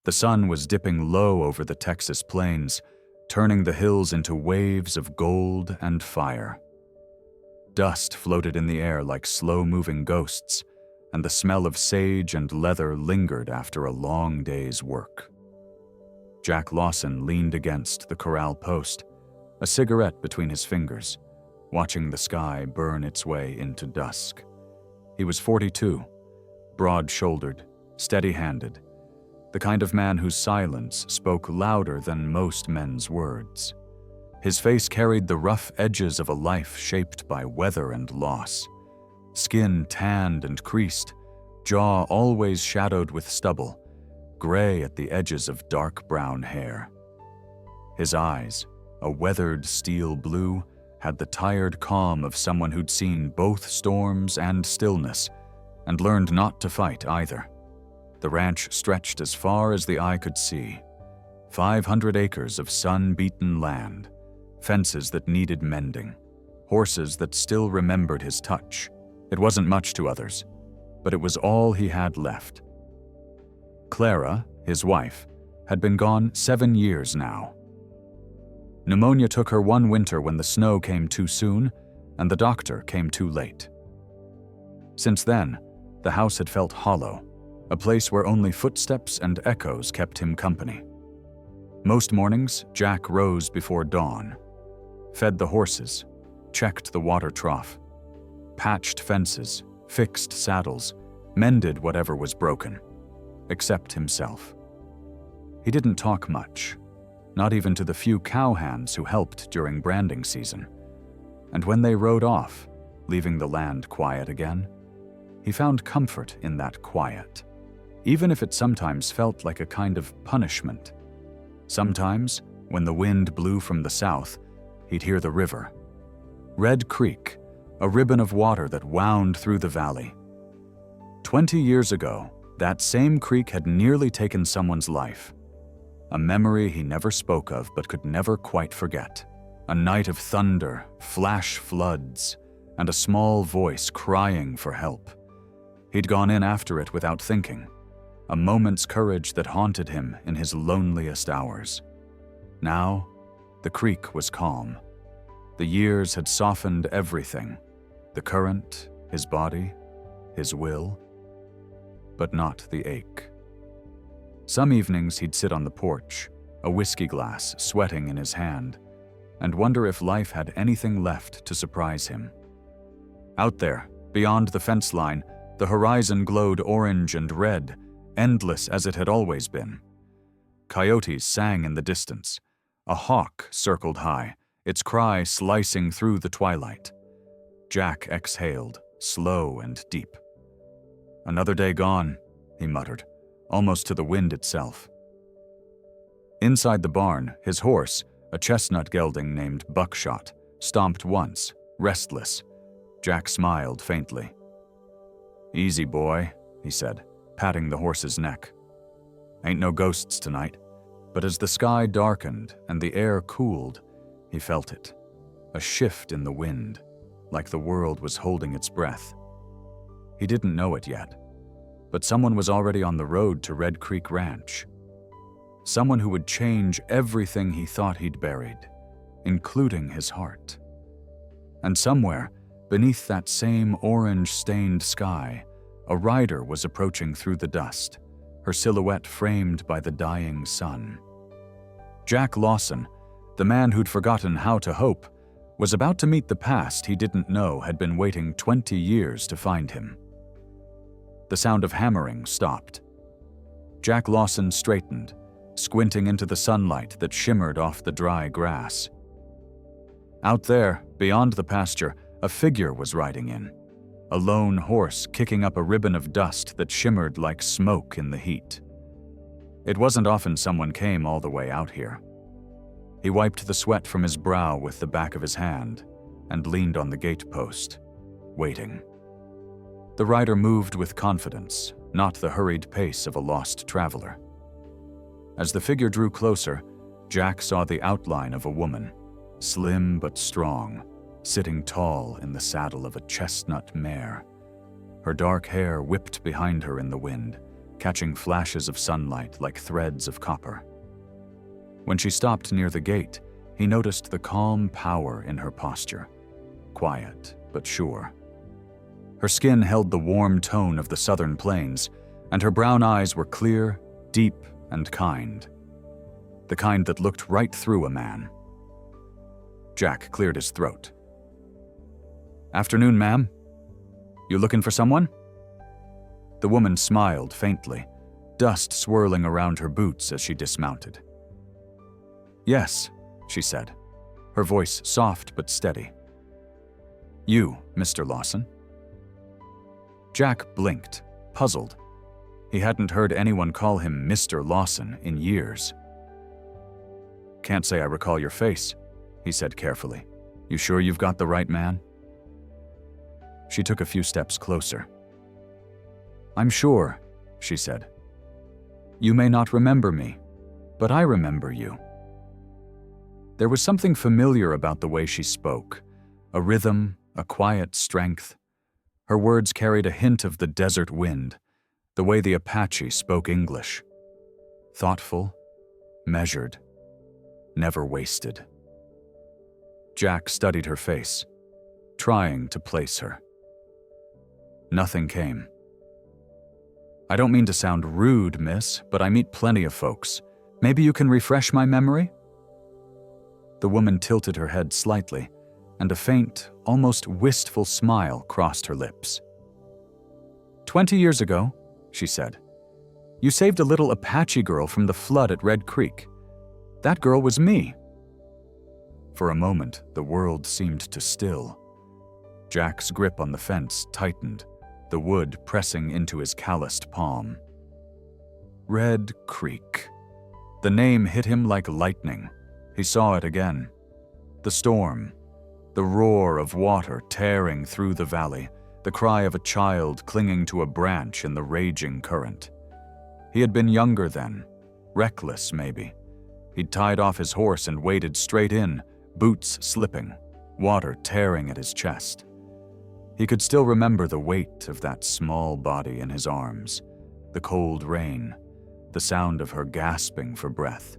The sun was dipping low over the Texas plains, turning the hills into waves of gold and fire. Dust floated in the air like slow-moving ghosts, and the smell of sage and leather lingered after a long day's work. Jack Lawson leaned against the corral post, a cigarette between his fingers, watching the sky burn its way into dusk. He was 42, broad-shouldered, steady-handed, the kind of man whose silence spoke louder than most men's words. His face carried the rough edges of a life shaped by weather and loss. Skin tanned and creased, jaw always shadowed with stubble, gray at the edges of dark brown hair. His eyes, a weathered steel blue, had the tired calm of someone who'd seen both storms and stillness, and learned not to fight either. The ranch stretched as far as the eye could see. 500 acres of sun-beaten land, fences that needed mending, horses that still remembered his touch. It wasn't much to others, but it was all he had left. Clara, his wife, had been gone 7 years now. Pneumonia took her one winter when the snow came too soon and the doctor came too late. Since then, the house had felt hollow, a place where only footsteps and echoes kept him company. Most mornings, Jack rose before dawn, fed the horses, checked the water trough, patched fences, fixed saddles, mended whatever was broken, except himself. He didn't talk much, not even to the few cowhands who helped during branding season. And when they rode off, leaving the land quiet again, he found comfort in that quiet, even if it sometimes felt like a kind of punishment. Sometimes, when the wind blew from the south, he'd hear the river. Red Creek, a ribbon of water that wound through the valley. 20 years ago, that same creek had nearly taken someone's life. A memory he never spoke of but could never quite forget. A night of thunder, flash floods, and a small voice crying for help. He'd gone in after it without thinking, a moment's courage that haunted him in his loneliest hours. Now, the creek was calm. The years had softened everything, the current, his body, his will, but not the ache. Some evenings he'd sit on the porch, a whiskey glass sweating in his hand, and wonder if life had anything left to surprise him. Out there, beyond the fence line, the horizon glowed orange and red, endless as it had always been. Coyotes sang in the distance. A hawk circled high, its cry slicing through the twilight. Jack exhaled, slow and deep. "Another day gone," he muttered, almost to the wind itself. Inside the barn, his horse, a chestnut gelding named Buckshot, stomped once, restless. Jack smiled faintly. "Easy, boy," he said, patting the horse's neck. "Ain't no ghosts tonight." But as the sky darkened and the air cooled, he felt it. A shift in the wind, like the world was holding its breath. He didn't know it yet, but someone was already on the road to Red Creek Ranch. Someone who would change everything he thought he'd buried, including his heart. And somewhere, beneath that same orange-stained sky, a rider was approaching through the dust, her silhouette framed by the dying sun. Jack Lawson, the man who'd forgotten how to hope, was about to meet the past he didn't know had been waiting 20 years to find him. The sound of hammering stopped. Jack Lawson straightened, squinting into the sunlight that shimmered off the dry grass. Out there, beyond the pasture, a figure was riding in, a lone horse kicking up a ribbon of dust that shimmered like smoke in the heat. It wasn't often someone came all the way out here. He wiped the sweat from his brow with the back of his hand and leaned on the gate post, waiting. The rider moved with confidence, not the hurried pace of a lost traveler. As the figure drew closer, Jack saw the outline of a woman, slim but strong, sitting tall in the saddle of a chestnut mare. Her dark hair whipped behind her in the wind, catching flashes of sunlight like threads of copper. When she stopped near the gate, he noticed the calm power in her posture, quiet but sure. Her skin held the warm tone of the southern plains, and her brown eyes were clear, deep, and kind. The kind that looked right through a man. Jack cleared his throat. "Afternoon, ma'am. You looking for someone?" The woman smiled faintly, dust swirling around her boots as she dismounted. "Yes," she said, her voice soft but steady. "You, Mr. Lawson?" Jack blinked, puzzled. He hadn't heard anyone call him Mr. Lawson in years. "Can't say I recall your face," he said carefully. "You sure you've got the right man?" She took a few steps closer. "I'm sure," she said. "You may not remember me, but I remember you." There was something familiar about the way she spoke, a rhythm, a quiet strength. Her words carried a hint of the desert wind, the way the Apache spoke English. Thoughtful, measured, never wasted. Jack studied her face, trying to place her. Nothing came. "I don't mean to sound rude, miss, but I meet plenty of folks. Maybe you can refresh my memory?" The woman tilted her head slightly, and a faint, almost wistful smile crossed her lips. 20 years ago, she said, you saved a little Apache girl from the flood at Red Creek. That girl was me." For a moment, the world seemed to still. Jack's grip on the fence tightened, the wood pressing into his calloused palm. Red Creek. The name hit him like lightning. He saw it again. The storm, the roar of water tearing through the valley, the cry of a child clinging to a branch in the raging current. He had been younger then, reckless maybe. He'd tied off his horse and waded straight in, boots slipping, water tearing at his chest. He could still remember the weight of that small body in his arms, the cold rain, the sound of her gasping for breath.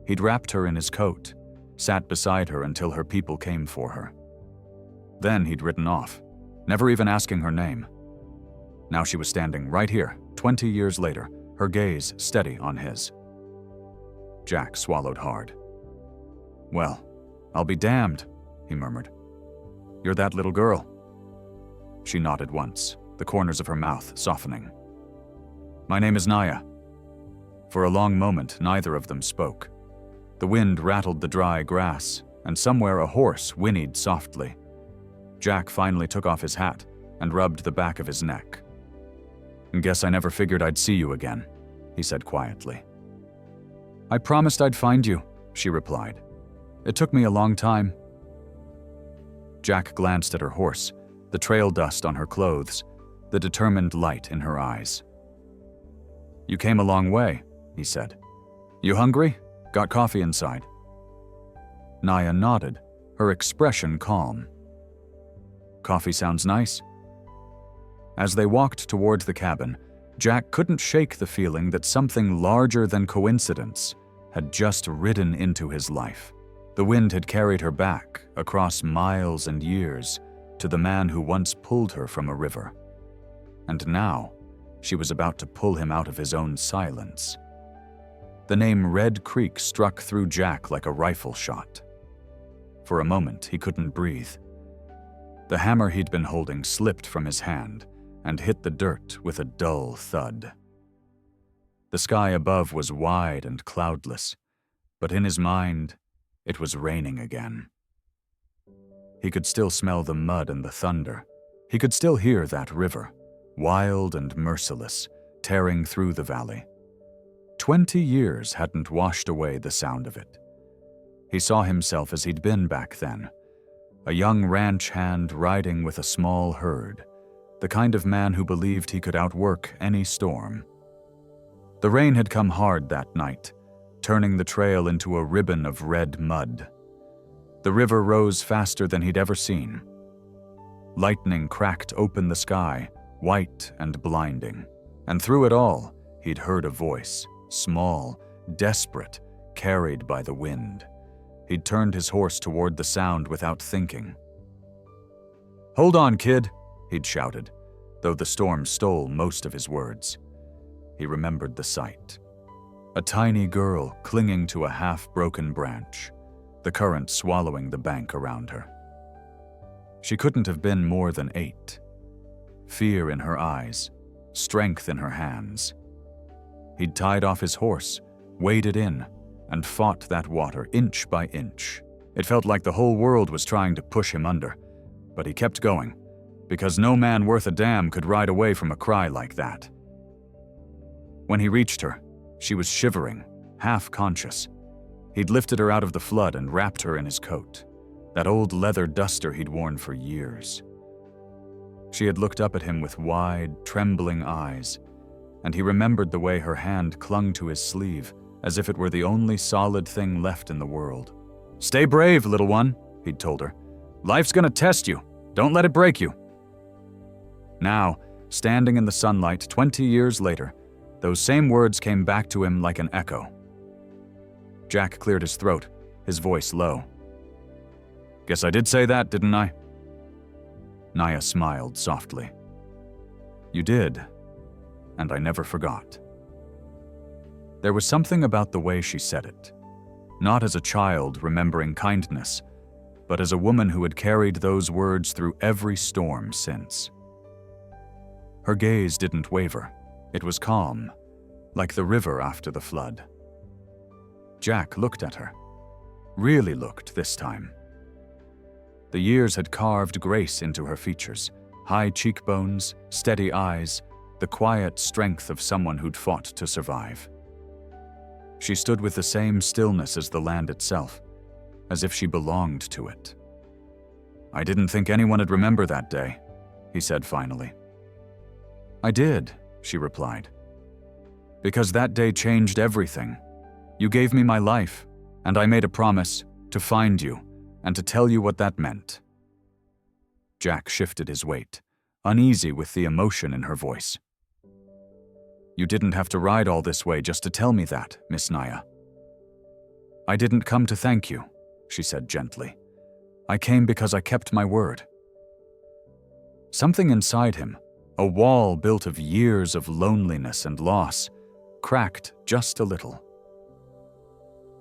He'd wrapped her in his coat, sat beside her until her people came for her. Then he'd ridden off, never even asking her name. Now she was standing right here, 20 years later, her gaze steady on his. Jack swallowed hard. "Well, I'll be damned," he murmured. "You're that little girl." She nodded once, the corners of her mouth softening. "My name is Naya." For a long moment, neither of them spoke. The wind rattled the dry grass, and somewhere a horse whinnied softly. Jack finally took off his hat and rubbed the back of his neck. "Guess I never figured I'd see you again," he said quietly. "I promised I'd find you," she replied. "It took me a long time." Jack glanced at her horse, the trail dust on her clothes, the determined light in her eyes. "You came a long way," he said. "You hungry? Got coffee inside." Naya nodded, her expression calm. "Coffee sounds nice." As they walked toward the cabin, Jack couldn't shake the feeling that something larger than coincidence had just ridden into his life. The wind had carried her back, across miles and years, to the man who once pulled her from a river. And now, she was about to pull him out of his own silence. The name Red Creek struck through Jack like a rifle shot. For a moment, he couldn't breathe. The hammer he'd been holding slipped from his hand and hit the dirt with a dull thud. The sky above was wide and cloudless, but in his mind, it was raining again. He could still smell the mud and the thunder. He could still hear that river, wild and merciless, tearing through the valley. 20 years hadn't washed away the sound of it. He saw himself as he'd been back then, a young ranch hand riding with a small herd, the kind of man who believed he could outwork any storm. The rain had come hard that night, turning the trail into a ribbon of red mud. The river rose faster than he'd ever seen. Lightning cracked open the sky, white and blinding. And through it all, he'd heard a voice, small, desperate, carried by the wind. He'd turned his horse toward the sound without thinking. "Hold on, kid," he'd shouted, though the storm stole most of his words. He remembered the sight. A tiny girl clinging to a half-broken branch, the current swallowing the bank around her. She couldn't have been more than 8. Fear in her eyes, strength in her hands. He'd tied off his horse, waded in, and fought that water inch by inch. It felt like the whole world was trying to push him under, but he kept going, because no man worth a damn could ride away from a cry like that. When he reached her, she was shivering, half-conscious. He'd lifted her out of the flood and wrapped her in his coat, that old leather duster he'd worn for years. She had looked up at him with wide, trembling eyes, and he remembered the way her hand clung to his sleeve, as if it were the only solid thing left in the world. "Stay brave, little one," he'd told her. "Life's gonna test you. Don't let it break you." Now, standing in the sunlight 20 years later, those same words came back to him like an echo. Jack cleared his throat, his voice low. "Guess I did say that, didn't I?" Naya smiled softly. "You did, and I never forgot." There was something about the way she said it, not as a child remembering kindness, but as a woman who had carried those words through every storm since. Her gaze didn't waver. It was calm, like the river after the flood. Jack looked at her, really looked this time. The years had carved grace into her features, high cheekbones, steady eyes, the quiet strength of someone who'd fought to survive. She stood with the same stillness as the land itself, as if she belonged to it. "I didn't think anyone would remember that day," he said finally. "I did," she replied. "Because that day changed everything. You gave me my life, and I made a promise to find you and to tell you what that meant." Jack shifted his weight, uneasy with the emotion in her voice. "You didn't have to ride all this way just to tell me that, Miss Naya." "I didn't come to thank you," she said gently. "I came because I kept my word." Something inside him, a wall built of years of loneliness and loss, cracked just a little.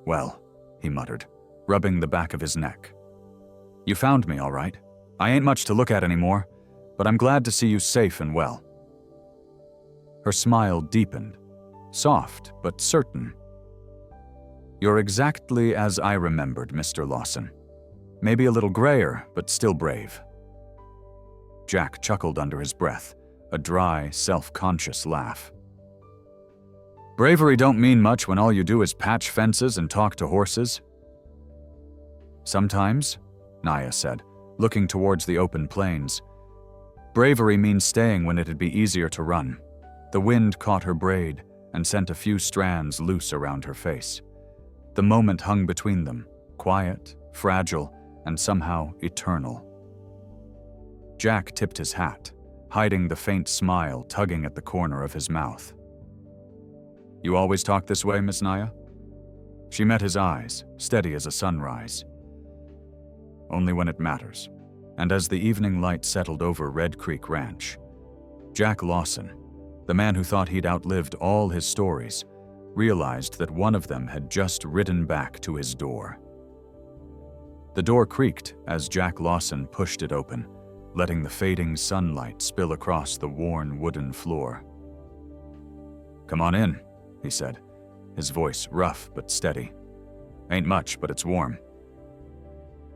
"Well," he muttered, rubbing the back of his neck. "You found me, all right. I ain't much to look at anymore, but I'm glad to see you safe and well." Her smile deepened, soft but certain. "You're exactly as I remembered, Mr. Lawson. Maybe a little grayer, but still brave." Jack chuckled under his breath, a dry, self-conscious laugh. "Bravery don't mean much when all you do is patch fences and talk to horses." "Sometimes," Naya said, looking towards the open plains. "Bravery means staying when it'd be easier to run." The wind caught her braid and sent a few strands loose around her face. The moment hung between them, quiet, fragile, and somehow eternal. Jack tipped his hat, hiding the faint smile tugging at the corner of his mouth. "You always talk this way, Miss Naya?" She met his eyes, steady as a sunrise. "Only when it matters." And as the evening light settled over Red Creek Ranch, Jack Lawson, the man who thought he'd outlived all his stories, realized that one of them had just ridden back to his door. The door creaked as Jack Lawson pushed it open, letting the fading sunlight spill across the worn wooden floor. "Come on in," he said, his voice rough but steady. "Ain't much, but it's warm."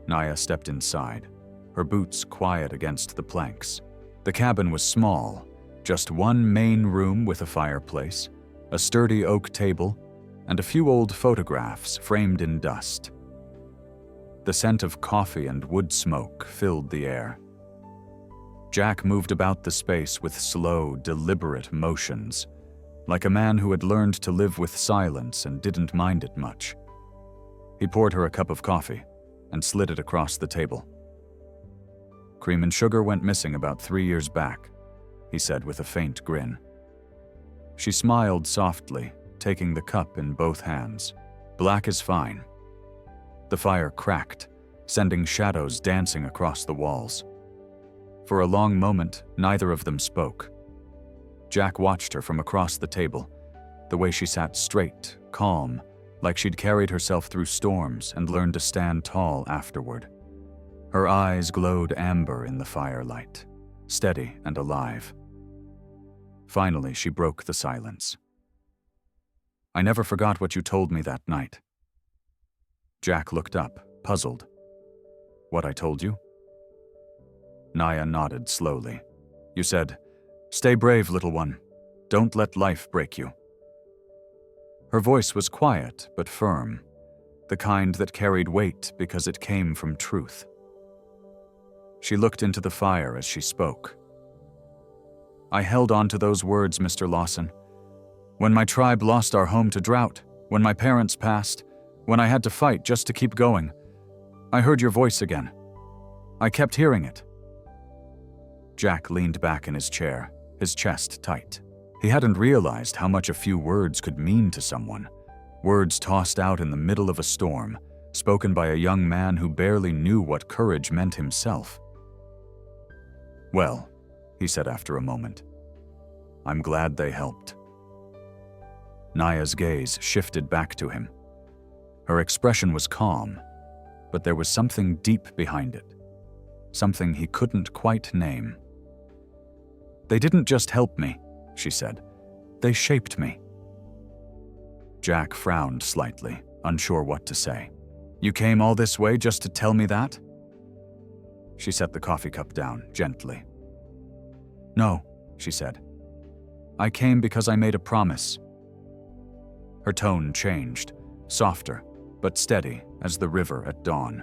Naya stepped inside, her boots quiet against the planks. The cabin was small, just one main room with a fireplace, a sturdy oak table, and a few old photographs framed in dust. The scent of coffee and wood smoke filled the air. Jack moved about the space with slow, deliberate motions, like a man who had learned to live with silence and didn't mind it much. He poured her a cup of coffee and slid it across the table. "Cream and sugar went missing about 3 years back," he said with a faint grin. She smiled softly, taking the cup in both hands. Black is fine. The fire cracked, sending shadows dancing across the walls. For a long moment, neither of them spoke. Jack watched her from across the table, the way she sat straight, calm, like she'd carried herself through storms and learned to stand tall afterward. Her eyes glowed amber in the firelight, steady and alive. Finally, she broke the silence. "I never forgot what you told me that night." Jack looked up, puzzled. "What I told you?" Naya nodded slowly. "You said, 'Stay brave, little one. Don't let life break you.'" Her voice was quiet but firm, the kind that carried weight because it came from truth. She looked into the fire as she spoke. "I held on to those words, Mr. Lawson. When my tribe lost our home to drought, when my parents passed, when I had to fight just to keep going, I heard your voice again. I kept hearing it." Jack leaned back in his chair, his chest tight. He hadn't realized how much a few words could mean to someone. Words tossed out in the middle of a storm, spoken by a young man who barely knew what courage meant himself. "Well," he said after a moment, "I'm glad they helped." Naya's gaze shifted back to him. Her expression was calm, but there was something deep behind it, something he couldn't quite name. "They didn't just help me," she said. "They shaped me." Jack frowned slightly, unsure what to say. "You came all this way just to tell me that?" She set the coffee cup down, gently. "No," she said. "I came because I made a promise." Her tone changed, softer, but steady as the river at dawn.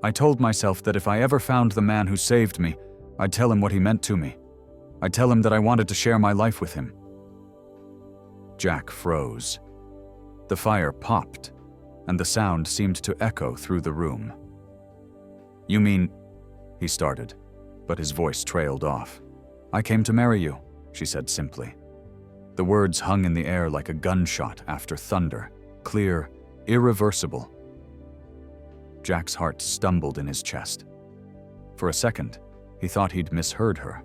"I told myself that if I ever found the man who saved me, I'd tell him what he meant to me. I'd tell him that I wanted to share my life with him." Jack froze. The fire popped, and the sound seemed to echo through the room. "You mean," he started, but his voice trailed off. "I came to marry you," she said simply. The words hung in the air like a gunshot after thunder, clear, irreversible. Jack's heart stumbled in his chest. For a second, he thought he'd misheard her.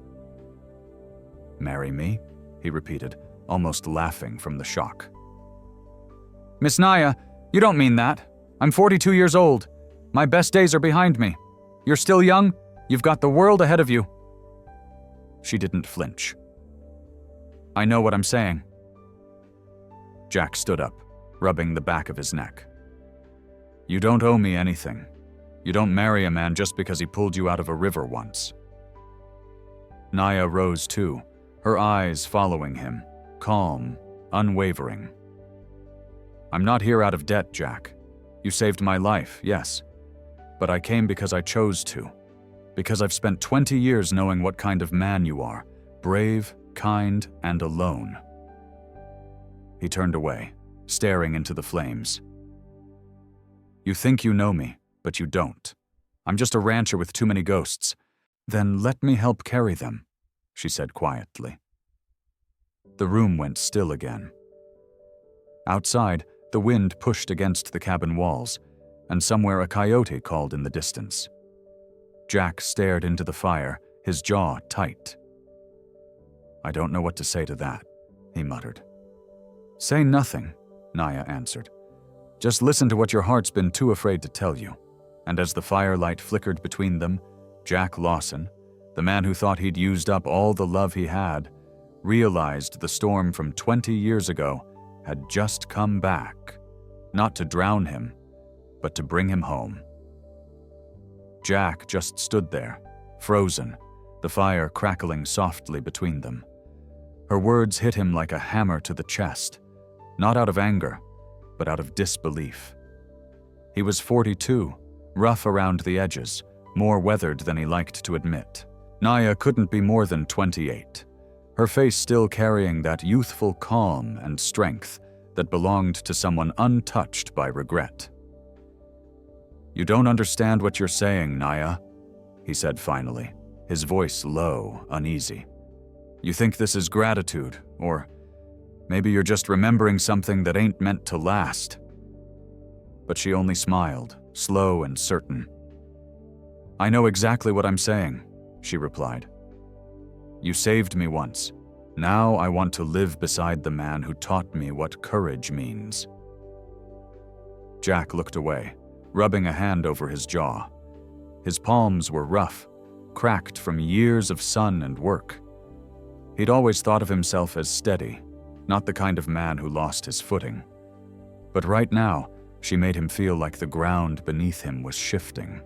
"Marry me?" he repeated, almost laughing from the shock. "Miss Naya, you don't mean that. I'm 42 years old. My best days are behind me. You're still young. You've got the world ahead of you." She didn't flinch. "I know what I'm saying." Jack stood up, rubbing the back of his neck. "You don't owe me anything. You don't marry a man just because he pulled you out of a river once." Naya rose too, her eyes following him, calm, unwavering. "I'm not here out of debt, Jack. You saved my life, yes. But I came because I chose to. Because I've spent 20 years knowing what kind of man you are, brave, kind, and alone." He turned away, staring into the flames. "You think you know me, but you don't. I'm just a rancher with too many ghosts. Then let me help carry them," she said quietly. The room went still again. Outside, the wind pushed against the cabin walls, and somewhere a coyote called in the distance. Jack stared into the fire, his jaw tight. "I don't know what to say to that," he muttered. "Say nothing," Naya answered. "Just listen to what your heart's been too afraid to tell you." And as the firelight flickered between them, Jack Lawson, the man who thought he'd used up all the love he had, realized the storm from 20 years ago had just come back, not to drown him, but to bring him home. Jack just stood there, frozen, the fire crackling softly between them. Her words hit him like a hammer to the chest, not out of anger, but out of disbelief. He was 42, rough around the edges, more weathered than he liked to admit. Naya couldn't be more than 28, her face still carrying that youthful calm and strength that belonged to someone untouched by regret. "You don't understand what you're saying, Naya," he said finally, his voice low, uneasy. You think this is gratitude, or maybe you're just remembering something that ain't meant to last." But she only smiled, slow and certain. "I know exactly what I'm saying," she replied. "You saved me once. Now I want to live beside the man who taught me what courage means." Jack looked away, rubbing a hand over his jaw. His palms were rough, cracked from years of sun and work. He'd always thought of himself as steady, not the kind of man who lost his footing. But right now, she made him feel like the ground beneath him was shifting.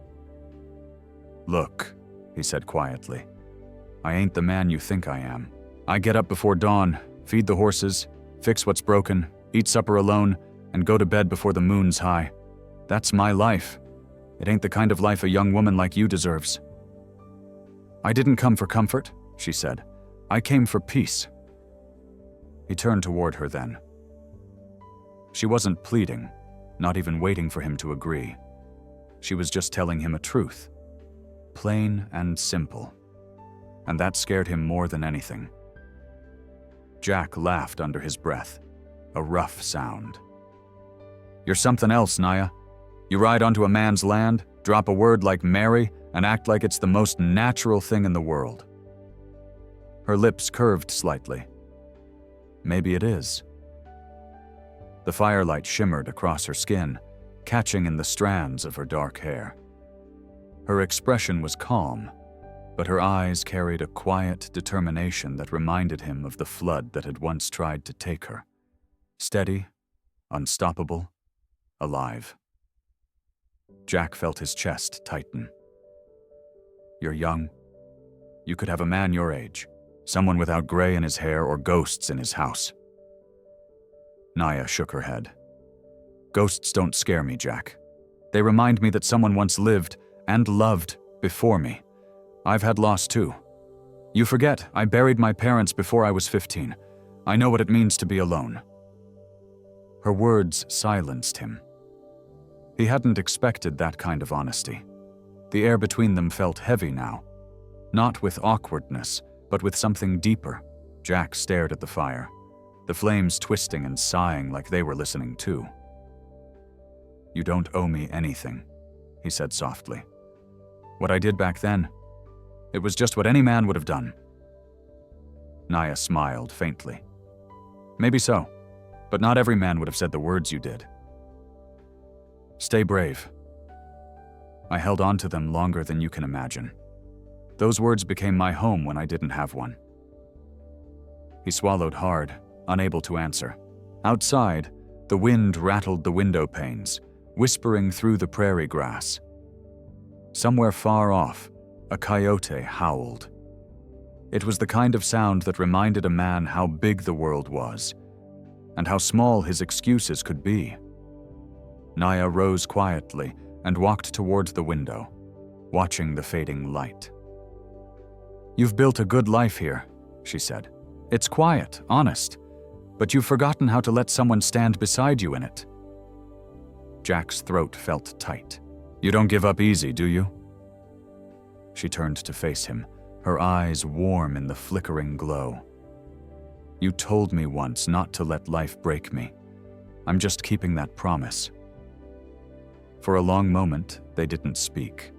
"Look," he said quietly, "I ain't the man you think I am. I get up before dawn, feed the horses, fix what's broken, eat supper alone, and go to bed before the moon's high. That's my life. It ain't the kind of life a young woman like you deserves." "I didn't come for comfort," she said. "I came for peace." He turned toward her then. She wasn't pleading, not even waiting for him to agree. She was just telling him a truth, plain and simple. And that scared him more than anything. Jack laughed under his breath, a rough sound. "You're something else, Naya. You ride onto a man's land, drop a word like Mary, and act like it's the most natural thing in the world." Her lips curved slightly. Maybe it is. The firelight shimmered across her skin, catching in the strands of her dark hair. Her expression was calm, but her eyes carried a quiet determination that reminded him of the flood that had once tried to take her. Steady, unstoppable, alive. Jack felt his chest tighten. "You're young. You could have a man your age, someone without gray in his hair or ghosts in his house." Naya shook her head. "Ghosts don't scare me, Jack. They remind me that someone once lived and loved before me. I've had loss too. You forget, I buried my parents before I was 15. I know what it means to be alone." Her words silenced him. He hadn't expected that kind of honesty. The air between them felt heavy now. Not with awkwardness, but with something deeper. Jack stared at the fire, the flames twisting and sighing like they were listening too. "You don't owe me anything," he said softly. "What I did back then, it was just what any man would have done." Naya smiled faintly. "Maybe so, but not every man would have said the words you did." "Stay brave." I held on to them longer than you can imagine. Those words became my home when I didn't have one. He swallowed hard, unable to answer. Outside, the wind rattled the window panes, whispering through the prairie grass. Somewhere far off, a coyote howled. It was the kind of sound that reminded a man how big the world was, and how small his excuses could be. Naya rose quietly and walked toward the window, watching the fading light. "You've built a good life here," she said. "It's quiet, honest, but you've forgotten how to let someone stand beside you in it." Jack's throat felt tight. "You don't give up easy, do you?" She turned to face him, her eyes warm in the flickering glow. "You told me once not to let life break me. I'm just keeping that promise." For a long moment, they didn't speak.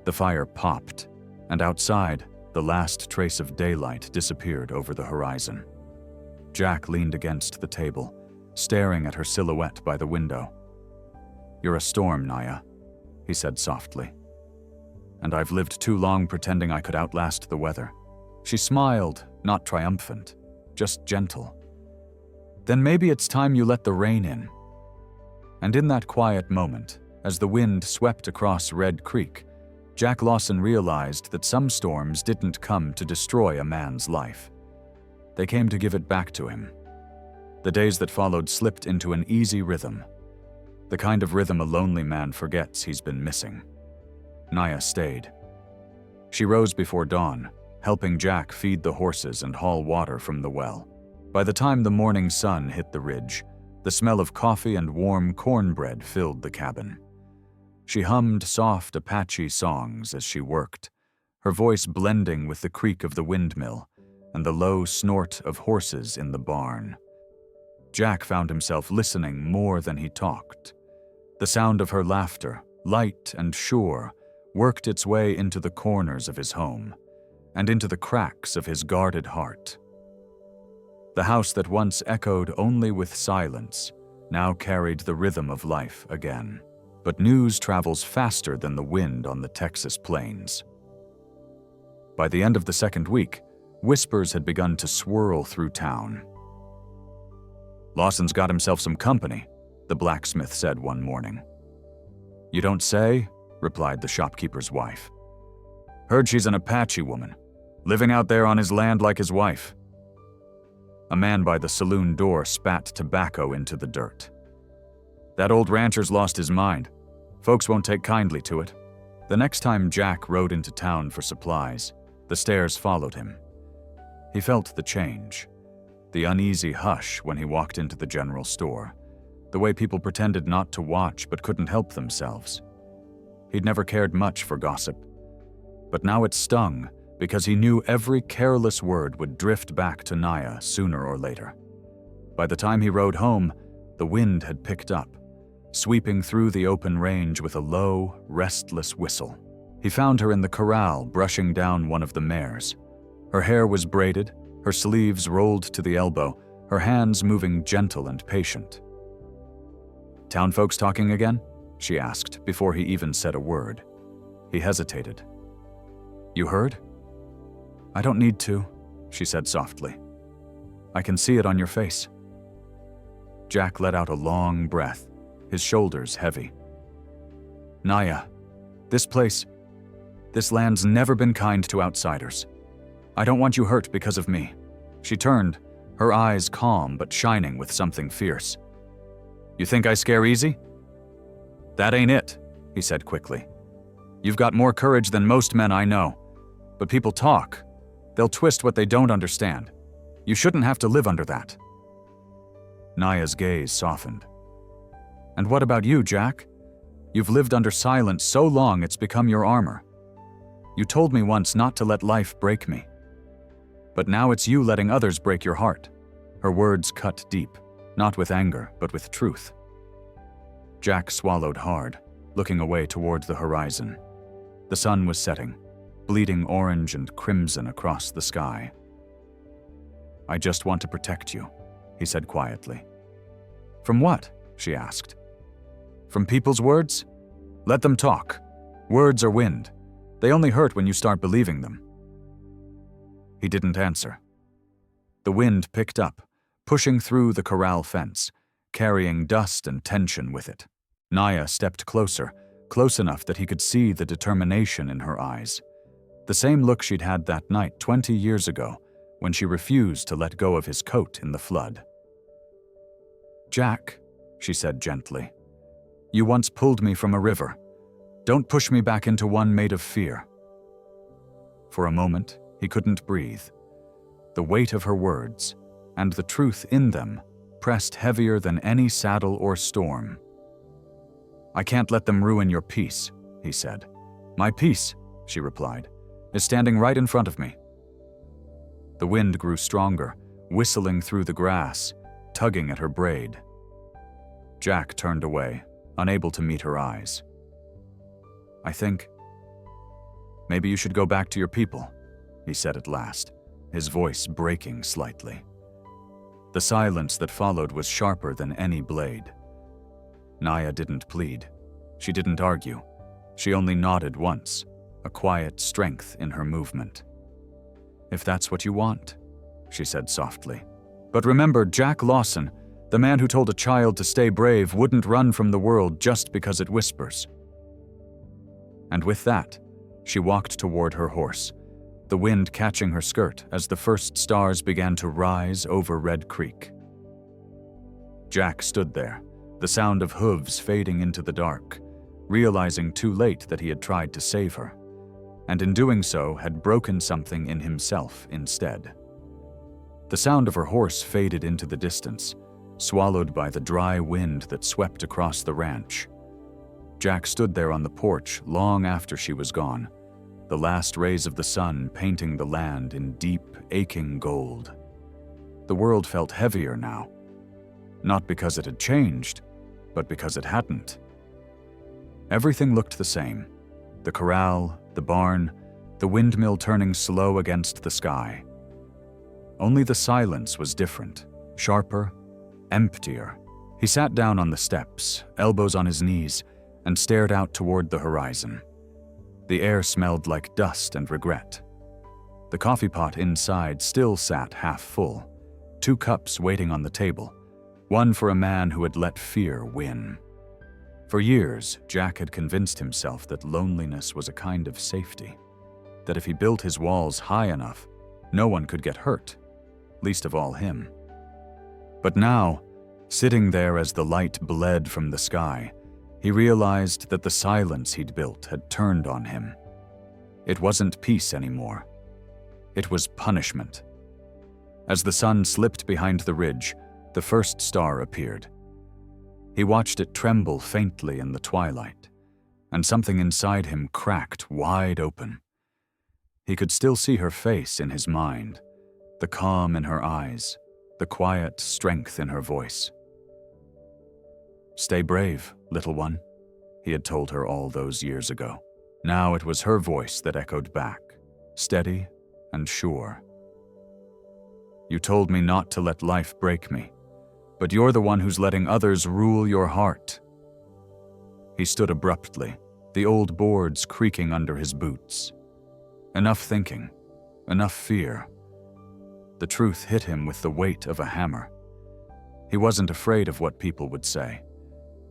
The fire popped, and outside, the last trace of daylight disappeared over the horizon. Jack leaned against the table, staring at her silhouette by the window. "You're a storm, Naya," he said softly. "And I've lived too long pretending I could outlast the weather." She smiled, not triumphant, just gentle. "Then maybe it's time you let the rain in." And in that quiet moment, as the wind swept across Red Creek, Jack Lawson realized that some storms didn't come to destroy a man's life. They came to give it back to him. The days that followed slipped into an easy rhythm, the kind of rhythm a lonely man forgets he's been missing. Naya stayed. She rose before dawn, helping Jack feed the horses and haul water from the well. By the time the morning sun hit the ridge, the smell of coffee and warm cornbread filled the cabin. She hummed soft Apache songs as she worked, her voice blending with the creak of the windmill, and the low snort of horses in the barn. Jack found himself listening more than he talked. The sound of her laughter, light and sure, worked its way into the corners of his home, and into the cracks of his guarded heart. The house that once echoed only with silence now carried the rhythm of life again. But news travels faster than the wind on the Texas plains. By the end of the second week, whispers had begun to swirl through town. "Lawson's got himself some company," the blacksmith said one morning. "You don't say?" replied the shopkeeper's wife. "Heard she's an Apache woman, living out there on his land like his wife." A man by the saloon door spat tobacco into the dirt. "That old rancher's lost his mind. Folks won't take kindly to it." The next time Jack rode into town for supplies, the stares followed him. He felt the change, the uneasy hush when he walked into the general store, the way people pretended not to watch but couldn't help themselves. He'd never cared much for gossip, but now it stung because he knew every careless word would drift back to Naya sooner or later. By the time he rode home, the wind had picked up, sweeping through the open range with a low, restless whistle. He found her in the corral brushing down one of the mares. Her hair was braided, her sleeves rolled to the elbow, her hands moving gentle and patient. "Town folks talking again?" she asked before he even said a word. He hesitated. "You heard?" "I don't need to," she said softly. "I can see it on your face." Jack let out a long breath, his shoulders heavy. "Naya, this land's never been kind to outsiders. I don't want you hurt because of me." She turned, her eyes calm but shining with something fierce. "You think I scare easy?" "That ain't it," he said quickly. "You've got more courage than most men I know. But people talk. They'll twist what they don't understand. You shouldn't have to live under that." Naya's gaze softened. "And what about you, Jack? You've lived under silence so long it's become your armor. You told me once not to let life break me. But now it's you letting others break your heart." Her words cut deep, not with anger, but with truth. Jack swallowed hard, looking away toward the horizon. The sun was setting, bleeding orange and crimson across the sky. "I just want to protect you," he said quietly. "From what?" she asked. "From people's words? Let them talk. Words are wind. They only hurt when you start believing them." He didn't answer. The wind picked up, pushing through the corral fence, carrying dust and tension with it. Naya stepped closer, close enough that he could see the determination in her eyes. The same look she'd had that night 20 years ago, when she refused to let go of his coat in the flood. "Jack," she said gently, "you once pulled me from a river. Don't push me back into one made of fear." For a moment, he couldn't breathe. The weight of her words, and the truth in them, pressed heavier than any saddle or storm. "I can't let them ruin your peace," he said. "My peace," she replied, "is standing right in front of me." The wind grew stronger, whistling through the grass, tugging at her braid. Jack turned away, unable to meet her eyes. "I think maybe you should go back to your people," he said at last, his voice breaking slightly. The silence that followed was sharper than any blade. Naya didn't plead. She didn't argue. She only nodded once, a quiet strength in her movement. "If that's what you want," she said softly. "But remember, Jack Lawson, the man who told a child to stay brave, wouldn't run from the world just because it whispers." And with that, she walked toward her horse, the wind catching her skirt as the first stars began to rise over Red Creek. Jack stood there, the sound of hooves fading into the dark, realizing too late that he had tried to save her, and in doing so had broken something in himself instead. The sound of her horse faded into the distance, swallowed by the dry wind that swept across the ranch. Jack stood there on the porch long after she was gone, the last rays of the sun painting the land in deep, aching gold. The world felt heavier now, not because it had changed, but because it hadn't. Everything looked the same: the corral, the barn, the windmill turning slow against the sky. Only the silence was different, sharper, emptier. He sat down on the steps, elbows on his knees, and stared out toward the horizon. The air smelled like dust and regret. The coffee pot inside still sat half full, 2 cups waiting on the table, one for a man who had let fear win. For years, Jack had convinced himself that loneliness was a kind of safety, that if he built his walls high enough, no one could get hurt, least of all him. But now, sitting there as the light bled from the sky, he realized that the silence he'd built had turned on him. It wasn't peace anymore. It was punishment. As the sun slipped behind the ridge, the first star appeared. He watched it tremble faintly in the twilight, and something inside him cracked wide open. He could still see her face in his mind, the calm in her eyes, the quiet strength in her voice. "Stay brave, little one," he had told her all those years ago. Now it was her voice that echoed back, steady and sure. "You told me not to let life break me, but you're the one who's letting others rule your heart." He stood abruptly, the old boards creaking under his boots. Enough thinking, enough fear. The truth hit him with the weight of a hammer. He wasn't afraid of what people would say.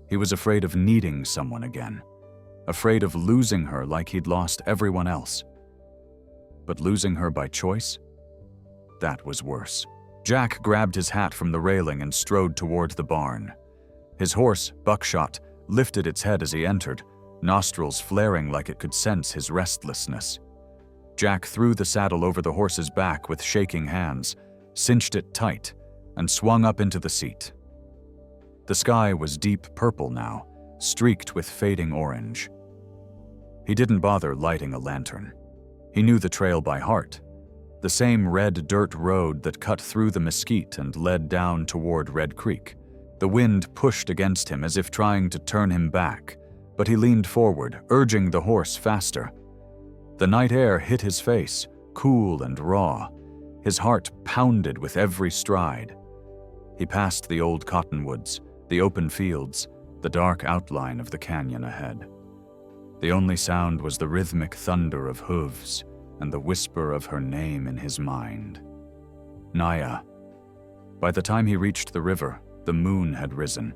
He was afraid of needing someone again, afraid of losing her like he'd lost everyone else. But losing her by choice? That was worse. Jack grabbed his hat from the railing and strode toward the barn. His horse, Buckshot, lifted its head as he entered, nostrils flaring like it could sense his restlessness. Jack threw the saddle over the horse's back with shaking hands, cinched it tight, and swung up into the seat. The sky was deep purple now, streaked with fading orange. He didn't bother lighting a lantern. He knew the trail by heart, the same red dirt road that cut through the mesquite and led down toward Red Creek. The wind pushed against him as if trying to turn him back, but he leaned forward, urging the horse faster. The night air hit his face, cool and raw. His heart pounded with every stride. He passed the old cottonwoods, the open fields, the dark outline of the canyon ahead. The only sound was the rhythmic thunder of hooves and the whisper of her name in his mind. Naya. By the time he reached the river, the moon had risen,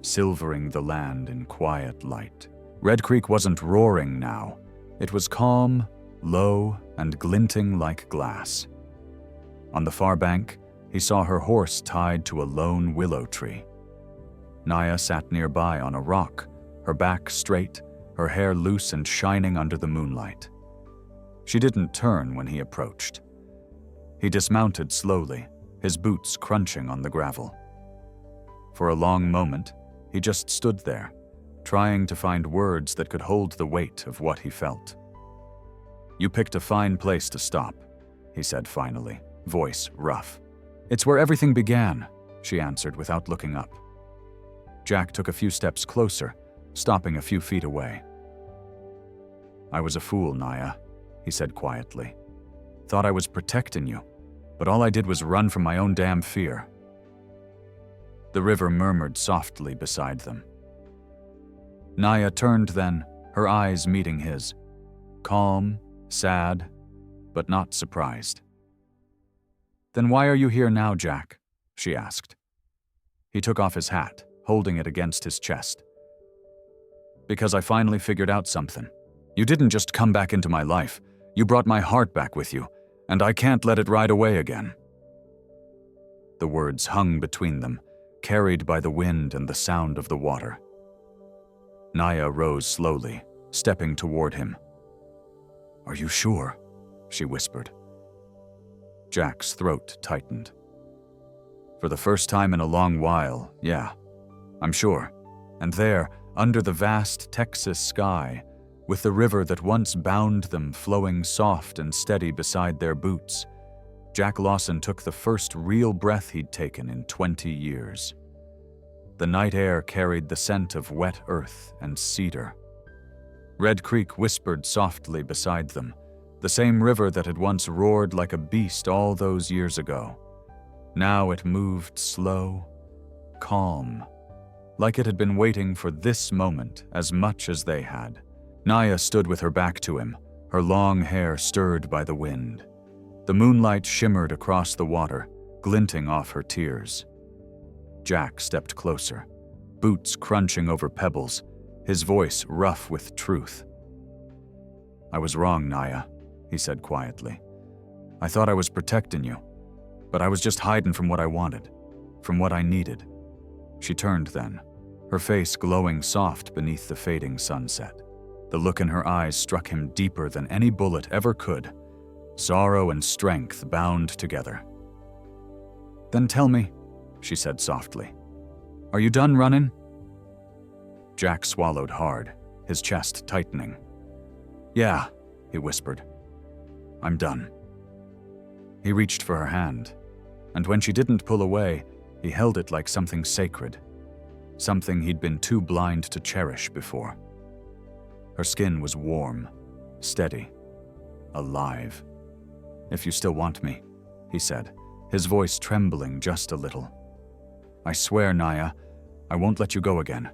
silvering the land in quiet light. Red Creek wasn't roaring now. It was calm, low, and glinting like glass. On the far bank, he saw her horse tied to a lone willow tree. Naya sat nearby on a rock, her back straight, her hair loose and shining under the moonlight. She didn't turn when he approached. He dismounted slowly, his boots crunching on the gravel. For a long moment, he just stood there, trying to find words that could hold the weight of what he felt. "You picked a fine place to stop," he said finally, voice rough. "It's where everything began," she answered without looking up. Jack took a few steps closer, stopping a few feet away. "I was a fool, Naya," he said quietly. "Thought I was protecting you, but all I did was run from my own damn fear." The river murmured softly beside them. Naya turned then, her eyes meeting his. Calm, sad, but not surprised. "Then why are you here now, Jack?" she asked. He took off his hat, holding it against his chest. "Because I finally figured out something. You didn't just come back into my life. You brought my heart back with you, and I can't let it ride away again." The words hung between them, carried by the wind and the sound of the water. Naya rose slowly, stepping toward him. "Are you sure?" she whispered. Jack's throat tightened. "For the first time in a long while, yeah, I'm sure." And there, under the vast Texas sky, with the river that once bound them flowing soft and steady beside their boots, Jack Lawson took the first real breath he'd taken in 20 years. The night air carried the scent of wet earth and cedar. Red Creek whispered softly beside them, the same river that had once roared like a beast all those years ago. Now it moved slow, calm, like it had been waiting for this moment as much as they had. Naya stood with her back to him, her long hair stirred by the wind. The moonlight shimmered across the water, glinting off her tears. Jack stepped closer, boots crunching over pebbles, his voice rough with truth. "I was wrong, Naya," he said quietly. "I thought I was protecting you, but I was just hiding from what I wanted, from what I needed." She turned then, her face glowing soft beneath the fading sunset. The look in her eyes struck him deeper than any bullet ever could, sorrow and strength bound together. "Then tell me," she said softly, "are you done running?" Jack swallowed hard, his chest tightening. "Yeah," he whispered. "I'm done." He reached for her hand, and when she didn't pull away, he held it like something sacred, something he'd been too blind to cherish before. Her skin was warm, steady, alive. "If you still want me," he said, his voice trembling just a little. "I swear, Naya, I won't let you go again.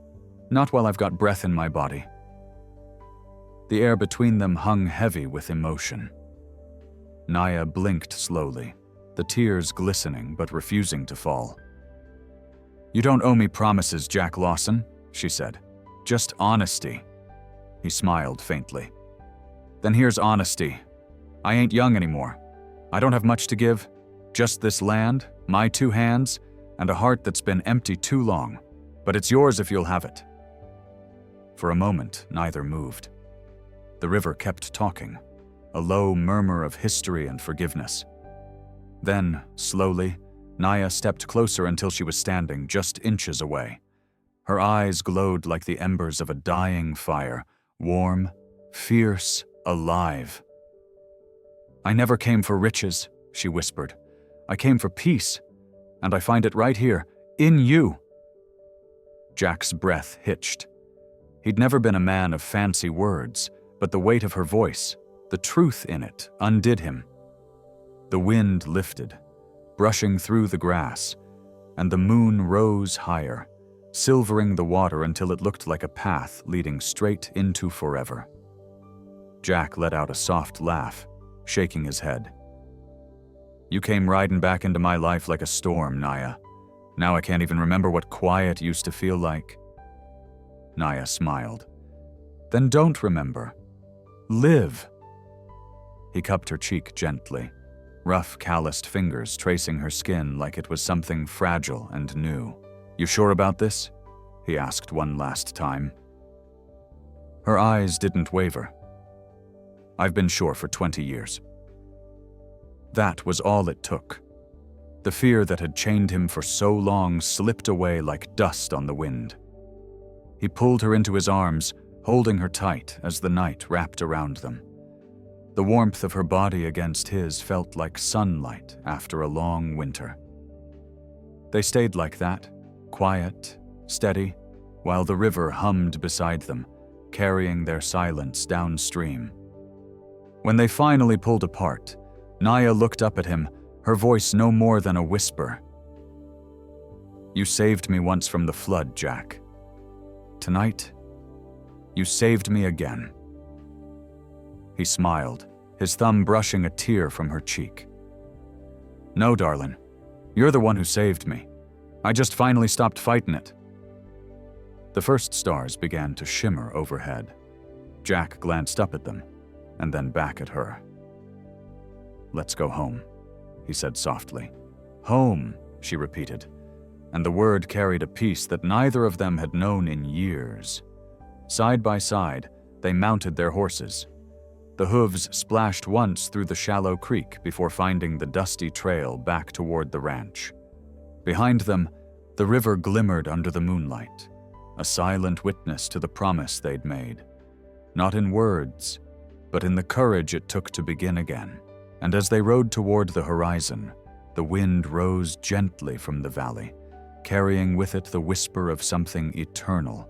Not while I've got breath in my body." The air between them hung heavy with emotion. Naya blinked slowly, the tears glistening but refusing to fall. "You don't owe me promises, Jack Lawson," she said. "Just honesty." He smiled faintly. "Then here's honesty. I ain't young anymore. I don't have much to give, just this land, my 2 hands, and a heart that's been empty too long. But it's yours if you'll have it." For a moment, neither moved. The river kept talking, a low murmur of history and forgiveness. Then, slowly, Naya stepped closer until she was standing just inches away. Her eyes glowed like the embers of a dying fire, warm, fierce, alive. "I never came for riches," she whispered. "I came for peace, and I find it right here, in you." Jack's breath hitched. He'd never been a man of fancy words, but the weight of her voice, the truth in it, undid him. The wind lifted, brushing through the grass, and the moon rose higher, silvering the water until it looked like a path leading straight into forever. Jack let out a soft laugh, shaking his head. "You came riding back into my life like a storm, Naya. Now I can't even remember what quiet used to feel like." Naya smiled. "Then don't remember. Live." He cupped her cheek gently, rough, calloused fingers tracing her skin like it was something fragile and new. "You sure about this?" he asked one last time. Her eyes didn't waver. "I've been sure for 20 years. That was all it took. The fear that had chained him for so long slipped away like dust on the wind. He pulled her into his arms, holding her tight as the night wrapped around them. The warmth of her body against his felt like sunlight after a long winter. They stayed like that, quiet, steady, while the river hummed beside them, carrying their silence downstream. When they finally pulled apart, Naya looked up at him, her voice no more than a whisper. "You saved me once from the flood, Jack. Tonight, you saved me again." He smiled, his thumb brushing a tear from her cheek. "No, darling, you're the one who saved me. I just finally stopped fighting it." The first stars began to shimmer overhead. Jack glanced up at them, and then back at her. "Let's go home," he said softly. "Home," she repeated, and the word carried a peace that neither of them had known in years. Side by side, they mounted their horses. The hooves splashed once through the shallow creek before finding the dusty trail back toward the ranch. Behind them, the river glimmered under the moonlight, a silent witness to the promise they'd made. not in words, but in the courage it took to begin again. And as they rode toward the horizon, the wind rose gently from the valley, carrying with it the whisper of something eternal,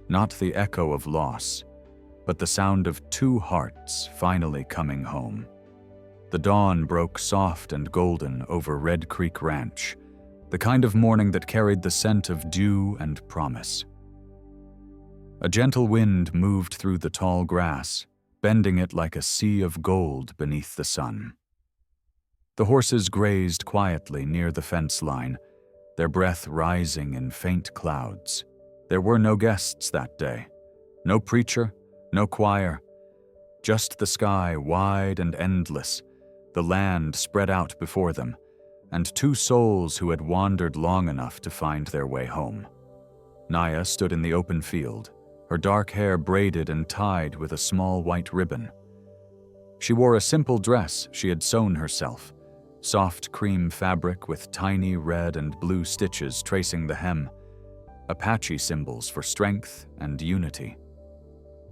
not the echo of loss, but the sound of two hearts finally coming home. The dawn broke soft and golden over Red Creek Ranch, the kind of morning that carried the scent of dew and promise. A gentle wind moved through the tall grass, bending it like a sea of gold beneath the sun. The horses grazed quietly near the fence line, their breath rising in faint clouds. There were no guests that day, no preacher, no choir, just the sky wide and endless, the land spread out before them, and two souls who had wandered long enough to find their way home. Naya stood in the open field, her dark hair braided and tied with a small white ribbon. She wore a simple dress she had sewn herself, soft cream fabric with tiny red and blue stitches tracing the hem, Apache symbols for strength and unity.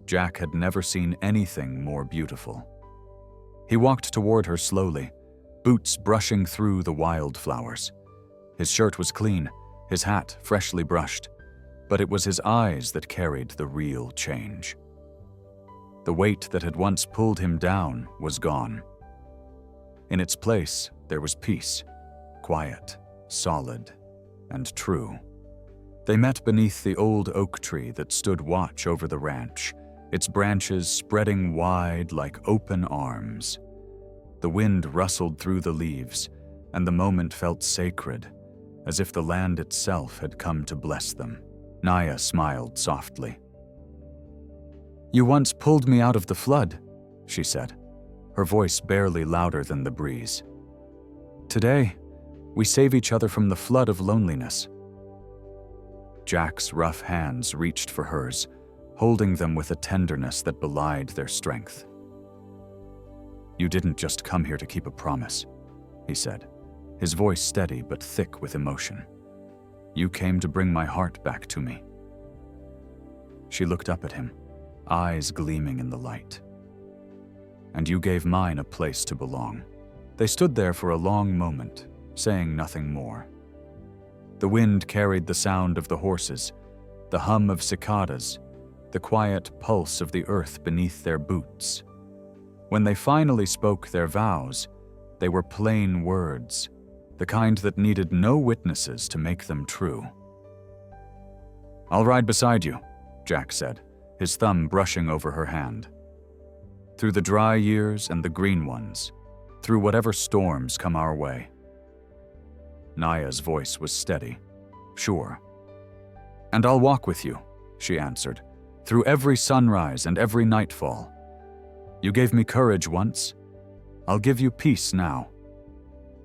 Jack had never seen anything more beautiful. He walked toward her slowly, boots brushing through the wildflowers. His shirt was clean, his hat freshly brushed, but it was his eyes that carried the real change. The weight that had once pulled him down was gone. In its place, there was peace, quiet, solid, and true. They met beneath the old oak tree that stood watch over the ranch, its branches spreading wide like open arms. The wind rustled through the leaves, and the moment felt sacred, as if the land itself had come to bless them. Naya smiled softly. "You once pulled me out of the flood," she said, her voice barely louder than the breeze. "Today, we save each other from the flood of loneliness." Jack's rough hands reached for hers, holding them with a tenderness that belied their strength. "You didn't just come here to keep a promise," he said, his voice steady but thick with emotion. "You came to bring my heart back to me." She looked up at him, eyes gleaming in the light. "And you gave mine a place to belong." They stood there for a long moment, saying nothing more. The wind carried the sound of the horses, the hum of cicadas, the quiet pulse of the earth beneath their boots. When they finally spoke their vows, they were plain words, the kind that needed no witnesses to make them true. "I'll ride beside you," Jack said, his thumb brushing over her hand. "Through the dry years and the green ones, through whatever storms come our way." Naya's voice was steady, sure. "And I'll walk with you," she answered, "through every sunrise and every nightfall. You gave me courage once. I'll give you peace now."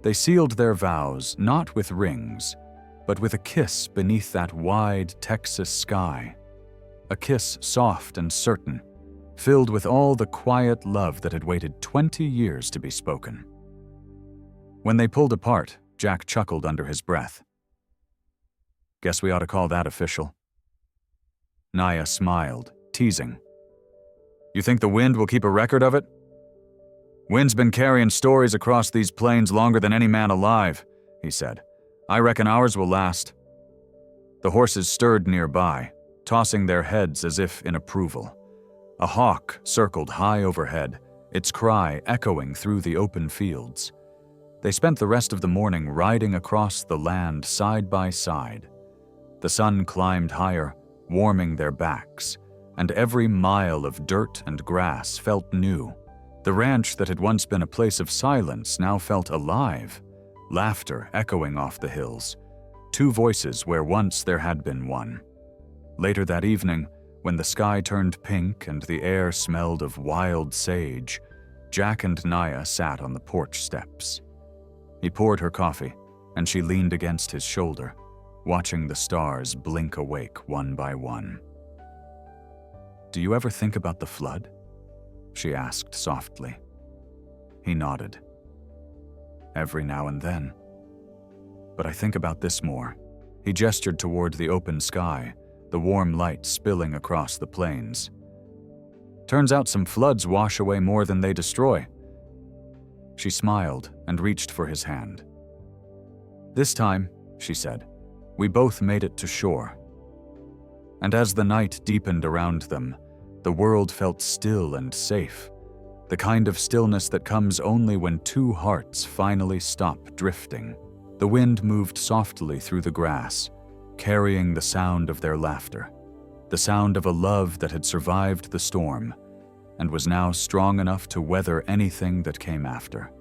They sealed their vows not with rings, but with a kiss beneath that wide Texas sky. A kiss soft and certain, filled with all the quiet love that had waited 20 years to be spoken. When they pulled apart, Jack chuckled under his breath. "Guess we ought to call that official." Naya smiled, teasing. "You think the wind will keep a record of it?" "Wind's been carrying stories across these plains longer than any man alive," he said. "I reckon ours will last." The horses stirred nearby, tossing their heads as if in approval. A hawk circled high overhead, its cry echoing through the open fields. They spent the rest of the morning riding across the land side by side. The sun climbed higher, warming their backs, and every mile of dirt and grass felt new. The ranch that had once been a place of silence now felt alive, laughter echoing off the hills, two voices where once there had been one. Later that evening, when the sky turned pink and the air smelled of wild sage, Jack and Naya sat on the porch steps. He poured her coffee, and she leaned against his shoulder, watching the stars blink awake one by one. "Do you ever think about the flood?" she asked softly. He nodded. "Every now and then. But I think about this more." He gestured toward the open sky, the warm light spilling across the plains. Turns out some floods wash away more than they destroy." She smiled and reached for his hand. "This time," she said, "we both made it to shore." And as the night deepened around them, the world felt still and safe, the kind of stillness that comes only when two hearts finally stop drifting. The wind moved softly through the grass, carrying the sound of their laughter, the sound of a love that had survived the storm and was now strong enough to weather anything that came after.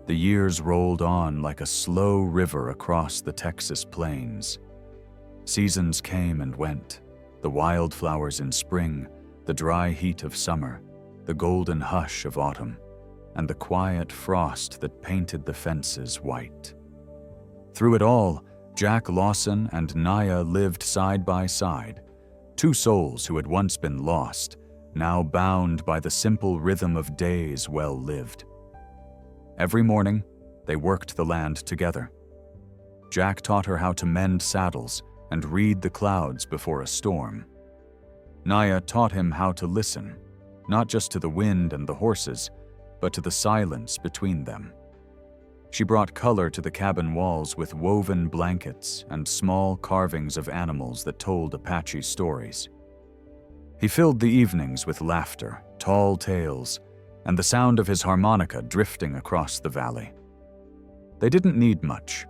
The years rolled on like a slow river across the Texas plains. Seasons came and went, the wildflowers in spring, the dry heat of summer, the golden hush of autumn, and the quiet frost that painted the fences white. Through it all, Jack Lawson and Naya lived side by side, two souls who had once been lost, now bound by the simple rhythm of days well lived. Every morning, they worked the land together. Jack taught her how to mend saddles and read the clouds before a storm. Naya taught him how to listen, not just to the wind and the horses, but to the silence between them. She brought color to the cabin walls with woven blankets and small carvings of animals that told Apache stories. He filled the evenings with laughter, tall tales, and the sound of his harmonica drifting across the valley. They didn't need much,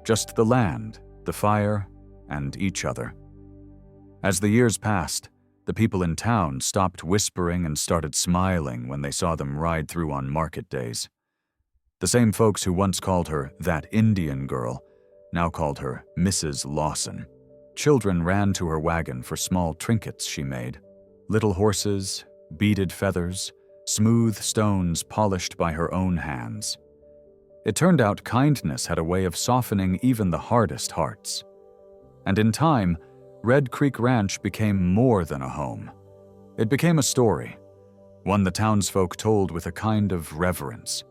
just the land, the fire, and each other. As the years passed, the people in town stopped whispering and started smiling when they saw them ride through on market days. The same folks who once called her "that Indian girl" now called her Mrs. Lawson. Children ran to her wagon for small trinkets she made. Little horses, beaded feathers, smooth stones polished by her own hands. It turned out kindness had a way of softening even the hardest hearts. And in time, Red Creek Ranch became more than a home. It became a story, one the townsfolk told with a kind of reverence.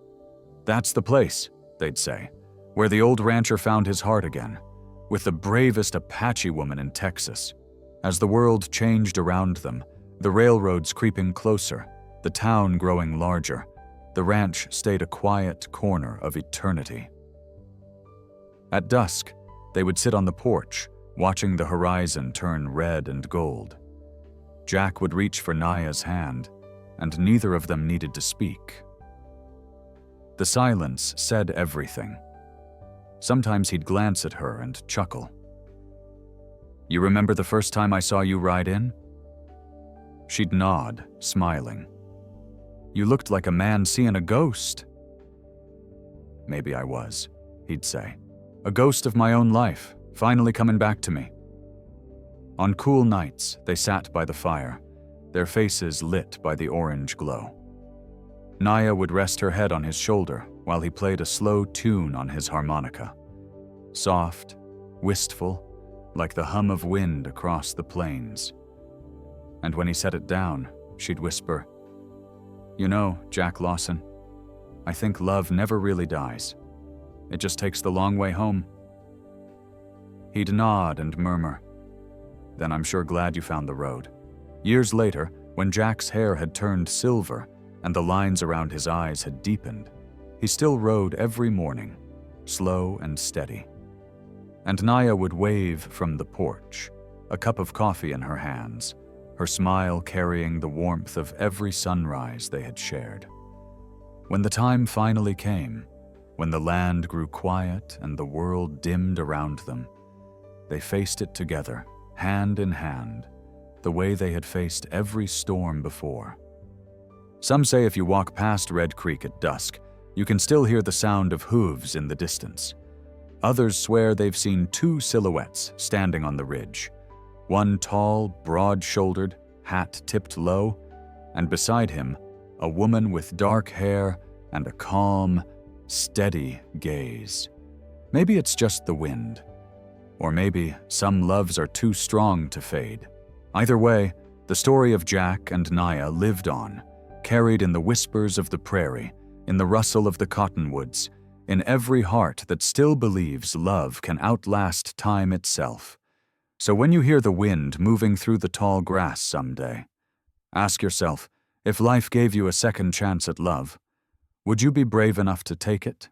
"That's the place," they'd say, "where the old rancher found his heart again, with the bravest Apache woman in Texas." As the world changed around them, the railroads creeping closer, the town growing larger, the ranch stayed a quiet corner of eternity. At dusk, they would sit on the porch, watching the horizon turn red and gold. Jack would reach for Naya's hand, and neither of them needed to speak. The silence said everything. Sometimes he'd glance at her and chuckle. "You remember the first time I saw you ride in?" She'd nod, smiling. "You looked like a man seeing a ghost." "Maybe I was," he'd say. "A ghost of my own life, finally coming back to me." On cool nights, they sat by the fire, their faces lit by the orange glow. Naya would rest her head on his shoulder while he played a slow tune on his harmonica. Soft, wistful, like the hum of wind across the plains. And when he set it down, she'd whisper, "You know, Jack Lawson, I think love never really dies. It just takes the long way home." He'd nod and murmur, "Then I'm sure glad you found the road." Years later, when Jack's hair had turned silver and the lines around his eyes had deepened, he still rode every morning, slow and steady. And Naya would wave from the porch, a cup of coffee in her hands, her smile carrying the warmth of every sunrise they had shared. When the time finally came, when the land grew quiet and the world dimmed around them, they faced it together, hand in hand, the way they had faced every storm before. Some say if you walk past Red Creek at dusk, you can still hear the sound of hooves in the distance. Others swear they've seen two silhouettes standing on the ridge, one tall, broad-shouldered, hat tipped low, and beside him, a woman with dark hair and a calm, steady gaze. Maybe it's just the wind, or maybe some loves are too strong to fade. Either way, the story of Jack and Naya lived on, carried in the whispers of the prairie, in the rustle of the cottonwoods, in every heart that still believes love can outlast time itself. So when you hear the wind moving through the tall grass someday, Ask yourself, if life gave you a second chance at love, would you be brave enough to take it?